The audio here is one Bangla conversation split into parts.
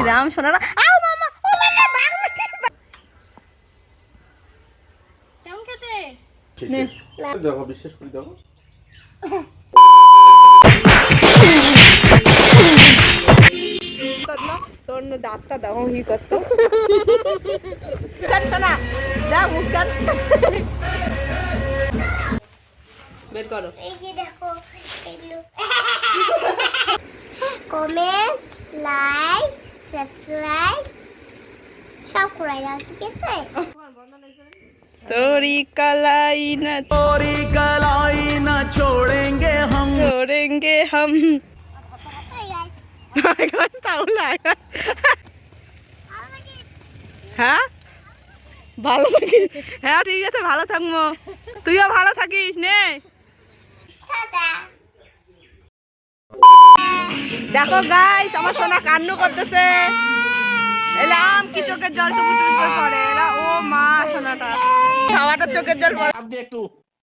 রাম সোনারা আও মামা ও মামা বাঘ কেমন খেতে নে দেখো বিশ্বাস করি দেখো তোর দাঁতটা দাও হি করতো শোনা যা মুখ কাট বের করো এই যে দেখো এগুলো কমেন্ট লাইক সাবস্ক্রাইব সব করে দাও ঠিক আছে তোरी कलाई न छोड़ेंगे हम হ্যাঁ ভালো থাকিস হ্যাঁ ঠিক আছে ভালো থাকবো তুইও ভালো থাকিস নে দেখো গাইস আমার সোনা কান্নু করতেছে এলাম কি চোখের জল টুকু টুকু করে এলা ও মা সোনাটা খাওয়াটা চোখের জল পড়ে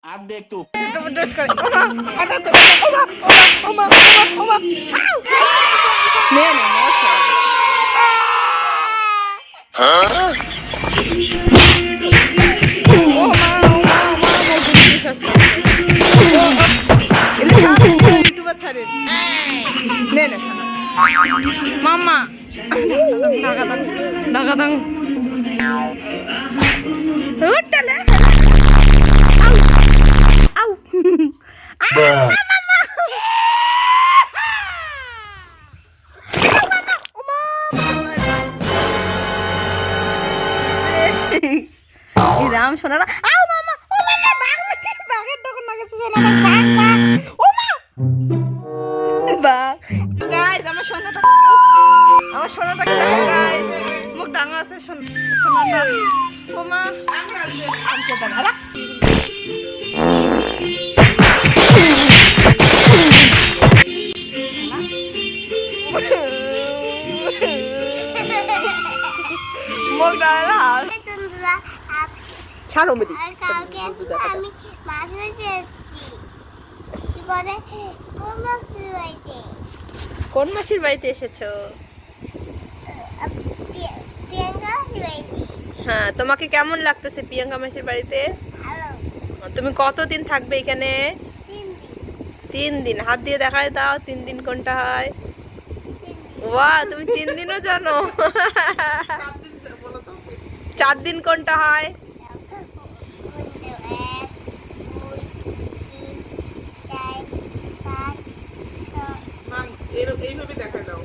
आप देख तू ড্রেস করে এটা তো ওমা নে নে মশা ও মা ইউটিউবার ছাড়ে নে নে মাম্মা নাগাদাং উঠলে আউ রাম সোনারা আও মামা ও মামা বাঘের তখন না গেছে সোনারা ও মা বাঘ গাইস আমার সোনাটা কি গাইস মুখ ডাঙা আছে সোনাটা ও মা আমকে দাঁড়া মুখ ডাঙা ছাড়ো মেদি কালকে আমি মাছ ধরতে কি বলে কোন মাসির বাড়িতে এসেছো প্রিয়াঙ্কা মাসির বাড়িতে হ্যাঁ তোমাকে কেমন লাগতেছে প্রিয়াঙ্কা মাসির বাড়িতে ভালো তুমি কতদিন থাকবে এখানে 3 দিন হাত দিয়ে দেখায় দাও 3 দিন কোনটা হয় বাহ তুমি 3 দিনও জানো 4 দিন কোনটা হয় এইভাবে দেখা দাও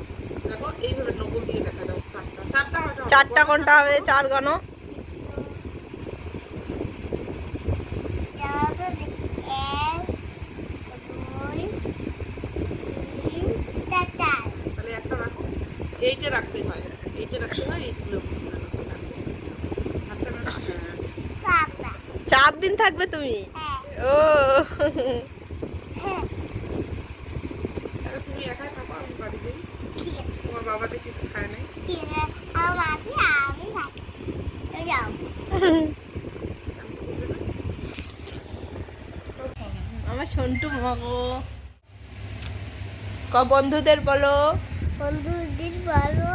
দেখো এইভাবে নকল দিয়ে দেখা দাও চারটা কোনটা হবে 4 গণ তাহলে একটা রাখো এইটা রাখতে হয় এইগুলো 4 দিন থাকবে তুমি ও তুমি একাই থাকো আমি বাড়িতে তোমার বাবা যে কিছু খায় নাই আমার সন্টু মাগো বন্ধুদের বলো বন্ধুদের বলো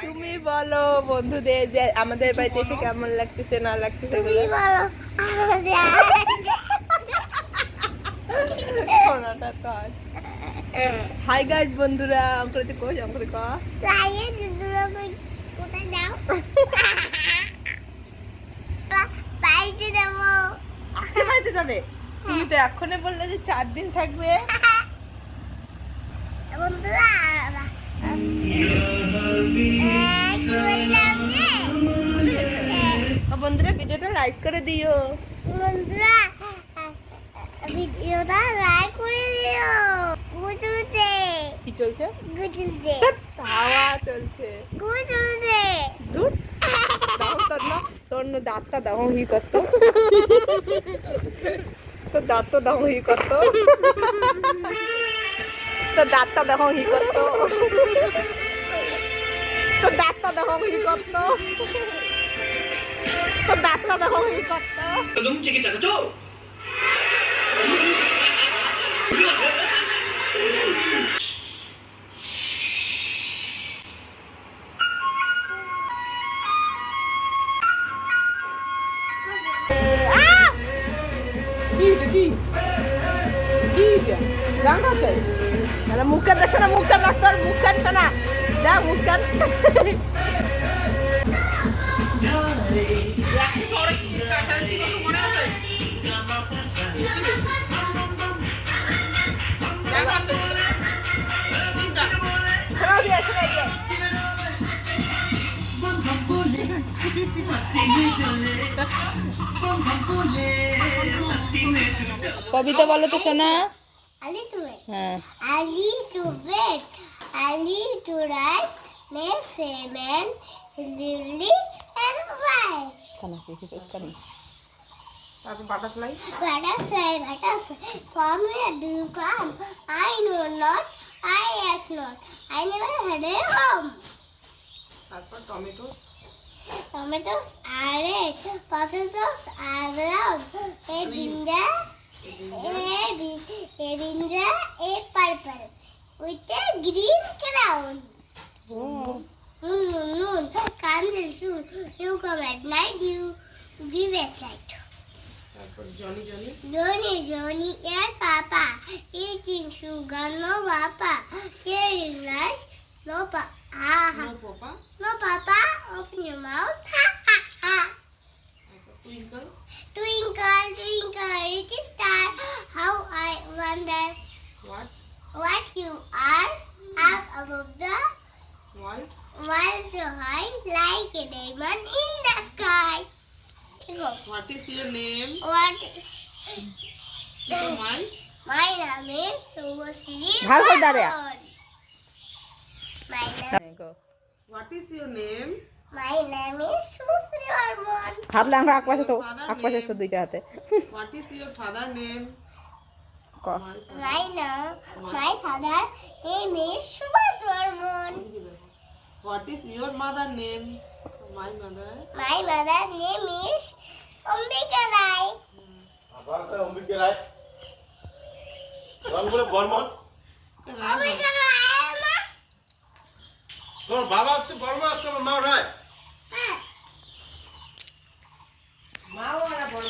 তুমি বলো বন্ধুদের যে আমাদের বাড়িতে এসে কেমন লাগতেছে না লাগতেছে তুমি বলো হাই গাইস বন্ধুরা অঙ্করে কই অঙ্করে ক তাইয়ে দুদুরা কোথায় যাও বাইরে যাবো আজকে বাড়িতে যাবে তুমি তো এখনই বললে যে 4 দিন থাকবে বন্ধুরা বন্ধুরা ভিডিওটা লাইক করে দিও বন্ধুরা ভিডিওটা লাইক করে দিও গুজুতে কি চলছে হাওয়া চলছে গুজুতে দূর তোর দাঁতটা দাও হি করতো তোর দাঁতটা দাও হি করতো তোর দাঁতটা দেখো হি করতো তোর দাঁতটা দেখো হি করতো তোর দাঁতটা দেখো হি করতো তুমি চিকি চাকো করছিস? তাহলে মুখ কান দেখছো না, মুখ কান রাখতো আর মুখ কান শোনা দেখ মুখ কান। শোনা দিয়ে শোনা দিয়ে কবিতা বলো তো শোনা। Ali to wait. হ্যাঁ Ali to wait. Ali to rise. Make semen. Lily and white. খানা খেয়ে কানি তারপর butterfly. Butterfly, butterfly. From where do you come? I know not. I ask not. I never had a home. তারপর tomatoes. Tomatoes are red. Potatoes are brown. A ginger. A ginger. A purple. With a green crown. Moon. Candle soon. You come at night. You give a sight. তারপর Johnny Johnny. Johnny, yes, Papa. Eating sugar, no Papa. Hearing rice, no Papa. No papa. No Papa. Open your mouth. Ha ha ha. তারপর twinkle. Twinkle, twinkle, little star. How I wonder what what you are up above the world. world so high, like a diamond in the sky. Go. What is your name? What is my. my name is Subhasri. ভালো করে দাঁড়া। My what is your name? name is Subhasri Varman. হাত লাং আকপাশে তো আকপাশে তো দুইটা হাতে what is your father name? ক My father name is Subhas Varman. What is your mother name? My mother. My mother name is Ambika Rai. আবার অম্বিকে রায় রংপুরে বর্মন। Ambika Rai ma. তোমার বাবা হচ্ছে বর্মন আর তোমার মা Roy.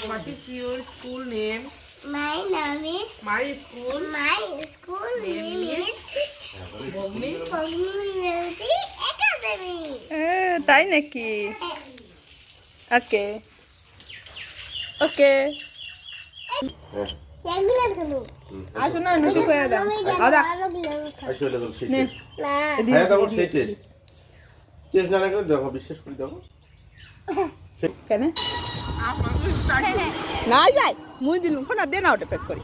What is your school name? My name is my school. my school name is Bhagini. Community Academy. তাই নাকি? ওকে ওকে এগুলো খেলো আসো না নুটি করে দাও আদা আইসো লেগে সেই নে টেস্ট হ্যাঁ দেখো সেই টেস্ট টেস্ট না লাগলে দেখো বিশ্বাস করে দেখো কেন না যাই মুই দিলুম কোনা দে না ওটা প্যাক করি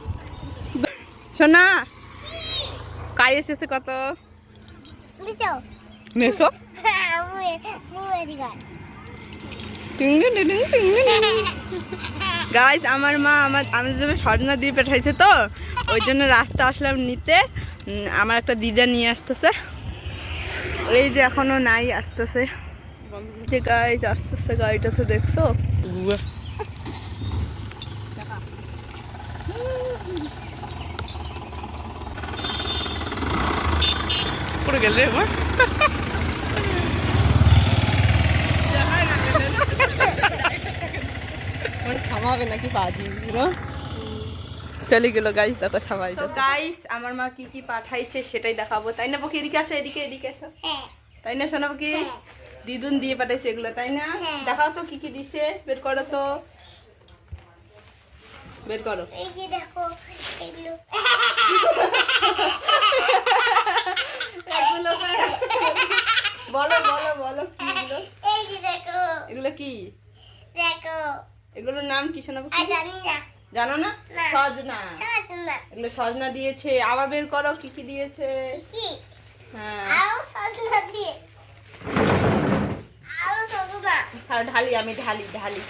শোনা কাই এসেছে কত বিটো মেসো মুয়ে দিগা গাইজ আমার মা আমি যে সজনা দিয়ে পাঠাইছে তো ওই জন্য রাস্তা আসলাম নিতে আমার একটা দিদা নিয়ে আসতেছে এই যে এখনো নাই আসতেছে যে গাইজ আসতেছে গাড়িটা তো দেখছো পড়ে গেল রে আমার থামাবে নাকি বাজি চলে গেল গাইস দেখো সবাই তো গাইস আমার মা কি কি পাঠাইছে সেটাই দেখাবো তাই না বকি এদিকে আসো এদিকে এদিকে আসো হ্যাঁ তাই না শোনা বকি দিদুন দিয়ে পাঠাইছে এগুলো তাই না হ্যাঁ। দেখাও তো কি কি দিছে বের করো তো বের করো এই যে দেখো এগুলো এগুলো বলো বলো বলো কি এগুলো এই যে দেখো এগুলো কি দেখো এগুলোর নাম কি শোনা আর বকি জানি না জানো না না। সজনা সজনা এগুলো সজনা দিয়েছে আবার বের করো কি কি দিয়েছে কি হ্যাঁ আরো সজনা দিয়ে আরো সজনা ছাড়ো ঢালি আমি ঢালি ঢালি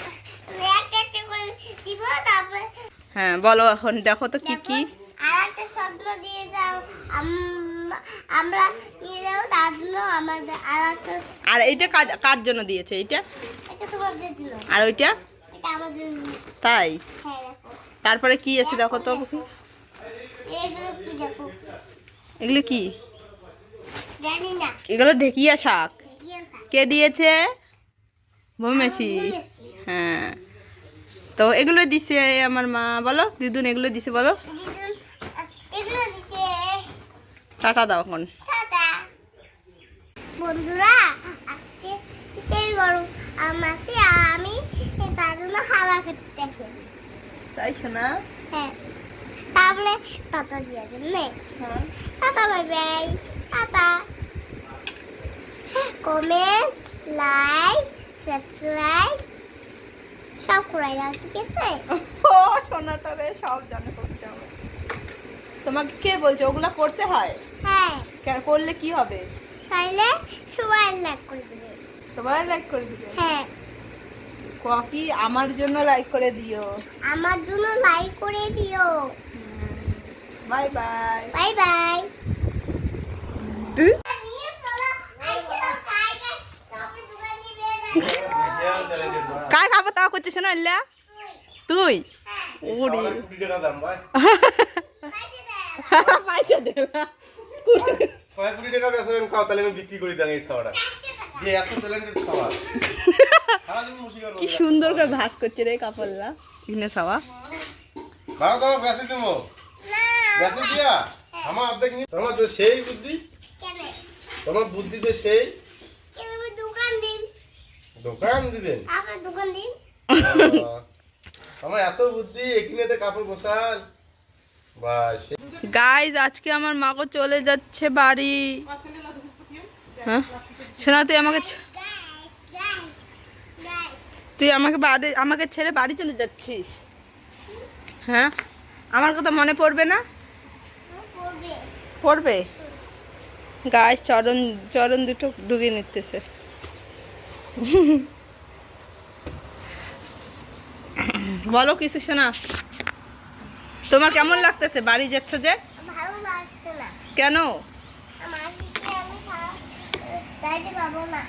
আমি একটা একটা করে দিব তারপর হ্যাঁ বলো এখন দেখো তো কি কি আর একটা সজনা দিয়ে যাও আমরা নিয়ে যাবো তার জন্য আমাদের আর একটা আর এইটা কার জন্য দিয়েছে এইটা এটা তোমাদের জন্য আর ওইটা এটা আমাদের জন্য। তাই হ্যাঁ দেখো তারপরে কি আছে দেখো তো এগুলো কি দেখো এগুলো কি জানি না এগুলো ঢেকিয়া শাক দেখিয়ে থাক। কে দিয়েছে ভূমেশি হ্যাঁ তো এগুলো দিছে আমার মা বলো দিদুন এগুলো দিছে বলো দিদুন এগুলো দিছে টাটা দাও এখন। টাটা বন্ধুরা, আজকে সেই গরম আমাকে আমি তার জন্য হাওয়া খেতে দেখি। তাই শোনা। হ্যাঁ, তাহলে টাটা দিয়ে দেন নে। হ্যাঁ। Tata, bye bye, tata. Comment, like, subscribe সব করে দাও, ঠিক আছে? ও সোনাটা রে, সব জানে করতে হবে। তোমাকে কে বলছে ওগুলা করতে হয়? হ্যাঁ, কেন করলে কি হবে? তাইলে সবাই লাইক করে দেবে। সবাই লাইক করে দিবে। হ্যাঁ, কি আমার জন্য লাইক করে দিও। আমার জন্য লাইক করে দিও। Bye bye. Bye bye. কার খাবো তাও করছিস না ইল্লা? তুই ওরে সবার 20 টাকা দাম ভাই। পয়সা দে না। 20 টাকা বেচবেন কাও, তাহলে আমি বিক্রি করে দেন এই খাওয়াটা। যে এত ট্যালেন্টেড খাওয়া। সারাদিন মুশকিল কি সুন্দর করে ভাজ করছে রে কাপড়লা। কিনে খাওয়া। বাবা তো বেচে দেবো। বেচে দিয়া আমার অর্ধেক নিয়ে তোমার তো সেই বুদ্ধি, তোমার বুদ্ধি যে সেই দোকান দিবেন। আপনার দোকান দিন। আমার এত বুদ্ধি এখানে কাপড় বসান বাস। গাইজ আজকে আমার মাগো চলে যাচ্ছে বাড়ি। হ্যাঁ শোনা, তুই আমাকে ছেড়ে বাড়ি চলে যাচ্ছিস? হ্যাঁ, আমার কথা মনে পড়বে না? পড়বে। গাইজ চরণ দুটো ঢুকিয়ে নিতেছে। বলো কিছু শোনা, তোমার কেমন লাগতেছে বাড়ি যাচ্ছ যে? ভালো লাগছে না। কেন? মাসিকে আমি যাইতে পাবো না।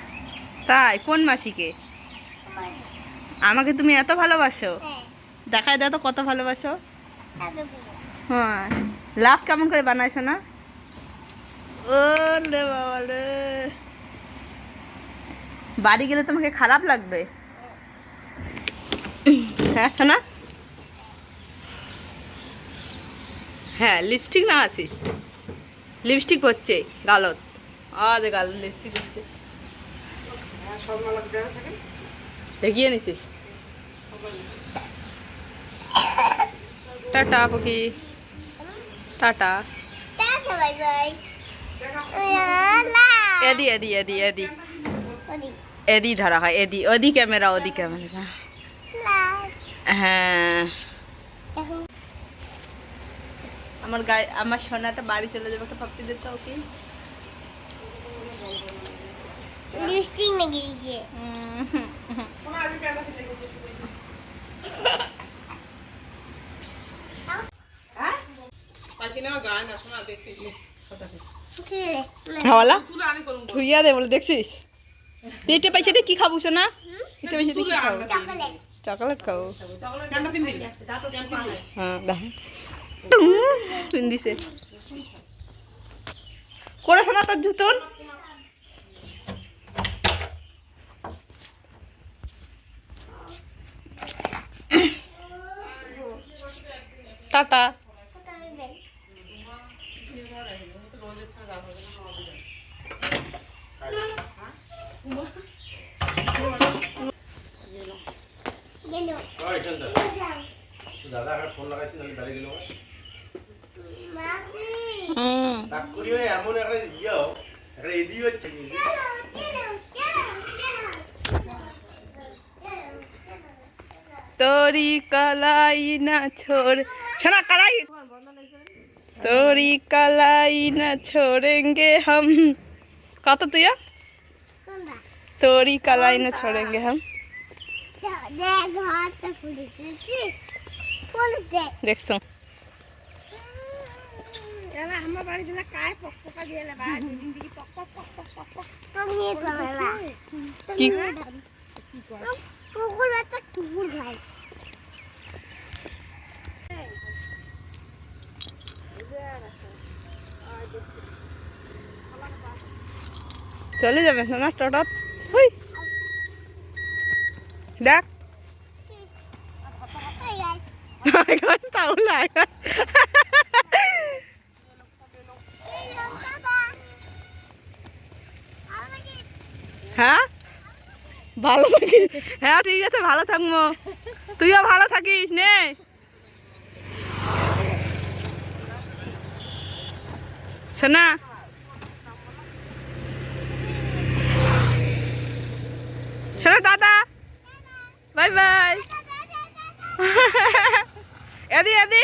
তাই? কোন মাসিকে? আমাকে তুমি এত ভালোবাসো? হ্যাঁ, দেখাই দাও তো কত ভালোবাসো। এত বড়। হ্যাঁ, লাভ কেমন করে বানাইছো না? ও রে বাবা রে, বাড়ি গেলে তোমাকে খারাপ লাগবে। হ্যাঁ শোনা। হ্যাঁ, লিপস্টিক না আসিস, লিপস্টিক হচ্ছে গালত। আরে গাল লিপস্টিক হচ্ছে, দেখিয়ে নিছিস। টাটা পাখি, টাটা। Tata, bye bye. এদি এদি এদি এদি এদি ধরা হয়, এদি ওদি ক্যামেরা, ওদি ক্যামেরা। হ্যাঁ, আমার সোনাটা বাড়ি চলে যাবে, একটা ভাবতে দিতে ওকে। লিপস্টিক লাগিয়েছে। হ্যাঁ ঠুইয়া দে বলে দেখছিস। তুই এটা পাইছে কি খাবো শোনা? এটা পাইছে কি খাবো? চকলেট। চকলেট খাবো। হ্যাঁ দেখ দিছে করে শোনা তোর জুতোর। টাটা। দাদা একটা ফোন লাগাইছি, তাহলে দাঁড়িয়ে গেল মাসি, তাক করিও এমন একটা ইয়েও একটা এদি হচ্ছে। তোরি কালাই না ছোড় শোনা কালাই, তোরি কালাই না छोड़ेंगे हम। কত তুই? কোনটা? তোরি কালাই না छोड़ेंगे हम। দেখ হাতটা ফুলেছে। ফুলছে। দেখছো? এলা আমার বাড়ি দিনা কায় পকপকা দিয়েলা বা দিন দিকে পক পক পক পক পক পক। তুমি নিয়ে যাবে না। কি? কুকুর একটা কুকুর ভাই। চলে যাবে না টোটো। হুই দেখ তাহলে হ্যাঁ ভালো থাকিস। হ্যাঁ ঠিক আছে, ভালো থাকবো, তুইও ভালো থাকিস নে। শোনা শোনা, টাটা, বাই বাই। এদি এদি